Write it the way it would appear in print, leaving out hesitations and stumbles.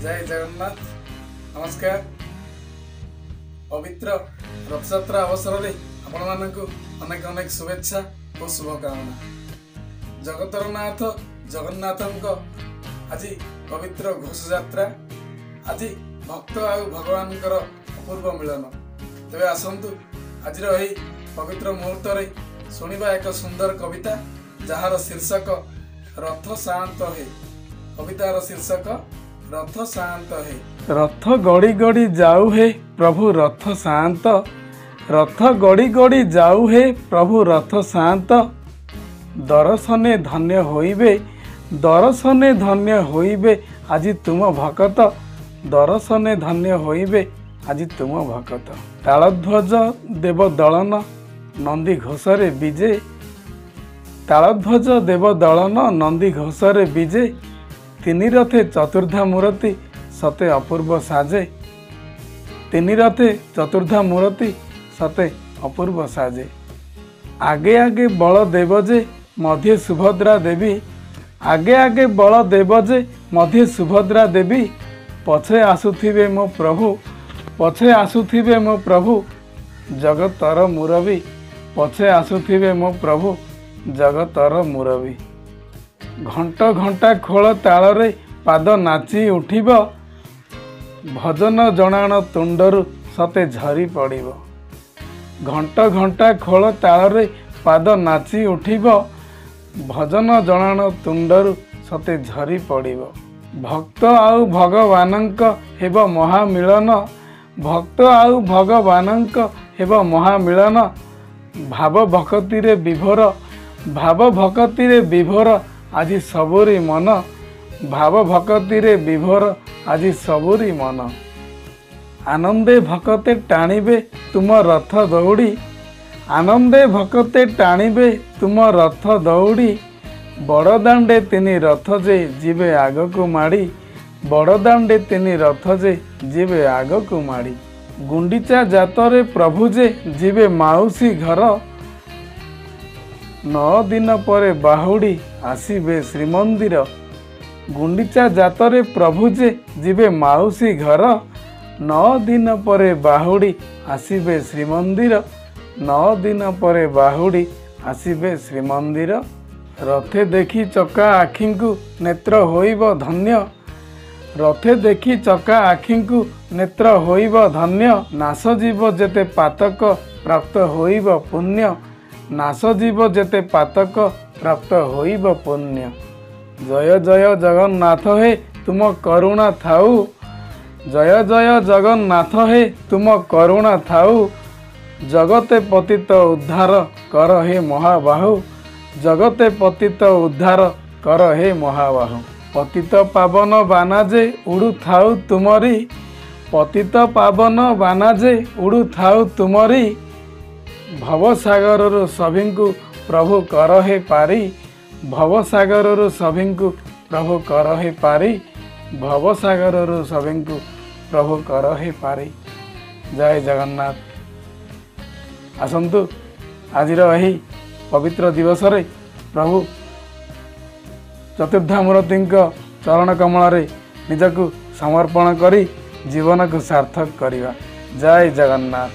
जय जगन्नाथ। नमस्कार। पवित्र रथयात्रा अवसर में आपण मानक अनेक अनेक शुभेच्छा और शुभकामना। जगतर नाथ जगन्नाथ आज पवित्र घोष यात्रा, आज भक्त आ भगवान अपूर्व मिलन। तेरे आसतु आज पवित्र मुहूर्त शुणा एक सुंदर कविता जार शीर्षक रथ शांत है। कवितार शीर्षक रथ शांत है। रथ गड़ी गड़ी जाऊ है प्रभु रथ शांत, रथ गड़ी गड़ी जाऊ है प्रभु रथ शांत। दर्शने धन्य होइबे, दर्शने धन्य होइबे आज तुम भकत, दर्शने धन्य होइबे आज तुम भकत। तालध्वज देव दलन नंदी घोषरे विजे, तालध्वज देव दलन नंदी घोषरे विजे। तीन रथे चतुर्धा मूर्ति सते अपूर्व साजे, तीन रथे चतुर्धा मूर्ति सते अपूर्व साजे। आगे आगे बल देवजे मध्य सुभद्रा देवी, आगे आगे बल देवजे मध्य सुभद्रा देवी। पछे आसुथिबे मो प्रभु, पछे आसुथिबे मो प्रभु जगतर मुरबी, पछे आसुथिबे मो प्रभु जगतर मुरबी। घंट घंटा खोल ताଳରେ पाद नाची उठिब, भजन जणाण तुंडरू सते झरी पड़िब। घंट घंटा खोल ताଳରେ पाद नाची उठिब, भजन जणाण तुंडरू सते झरी पड़िब। भक्त आउ भगवानंक हेब महामिलन, भक्त आउ भगवानंक हेब महामिलन। भाव भक्तिरे विभोर, भाव भक्तिरे विभोर आज सबुरी मन, भाव भक्तिरे विभोर आज सबुरी मन। आनंदे भक्ते टाणिबे तुम रथ दौड़ी, आनंदे भक्ते टाणिबे तुम रथ दौड़ी। बड़दाण्डे तीन रथ जे जीवे आगकु माड़ी, बड़दाण्डे तीन रथ जे जीवे आगकु माड़ी। गुंडीचा जातरे प्रभु जे जीवे माउसी घर, 9 दिन पर बाहुड़ी आसीबे श्रीमंदिर। गुंडीचा जातरे प्रभु जे जीवे माउसी घर, 9 दिन पर बाहुड़ी आसीबे श्रीमंदिर, 9 दिन पर बाहुड़ी आसीबे श्रीमंदिर। रथे देखी चका आखिंकु नेत्र होइब धन्य, रथे देखी चका आखिंकु नेत्र होइब धन्य। नाश जीव जेते पातक प्राप्त होइब पुण्य, नाश जीव जेते पातक प्राप्त होइब पुण्य। जय जय जगन्नाथ हे तुम करुणा थाऊ, जय जय जगन्नाथ हे तुम करुणा थाऊ। जगते पतित उद्धार कर हे महाबाहु, जगते पतित उद्धार कर हे महाबाहु। पतित पावन बानाजे उड़ू थाऊ तुमरी, पतित पावन बानाजे उड़ू थाऊ तुमरी। भवसागर सभिंकु प्रभु कर हे पारी, भवसागर सभिंकु प्रभु कर हे पारी, भवसागर सभिंकु प्रभु कर हे पारी। जय जगन्नाथ। आसंतु आजिर एही पवित्र दिवस रे प्रभु चतुर्धा मूर्ति चरण कमल निजक समर्पण करी जीवन को सार्थक करिवा। जय जगन्नाथ।